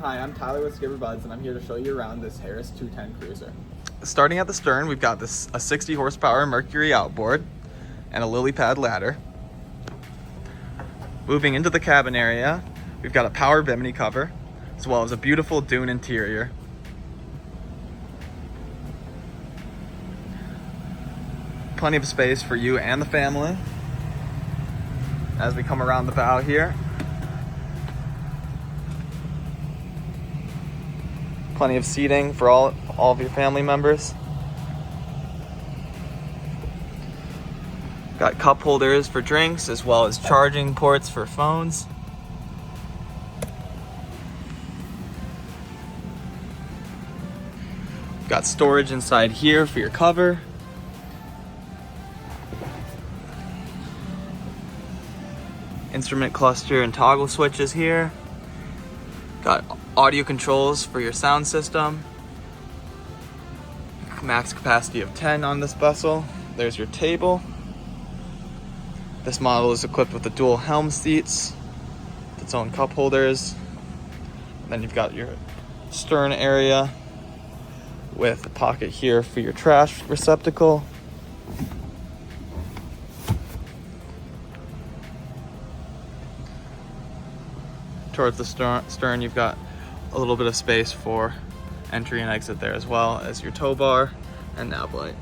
Hi, I'm Tyler with SkipperBud's, and I'm here to show you around this Harris 210 cruiser. Starting at the stern, we've got a 60 horsepower Mercury outboard and a lily pad ladder. Moving into the cabin area, we've got a power bimini cover, as well as a beautiful dune interior. Plenty of space for you and the family. As we come around the bow here, plenty of seating for all of your family members. Got cup holders for drinks, as well as charging ports for phones. Got storage inside here for your cover. Instrument cluster and toggle switches here. Got audio controls for your sound system. Max capacity of 10 on this vessel. There's your table. This model is equipped with the dual helm seats, its own cup holders. And then you've got your stern area with a pocket here for your trash receptacle. Towards the stern, you've got a little bit of space for entry and exit there, as well as your tow bar and nav light.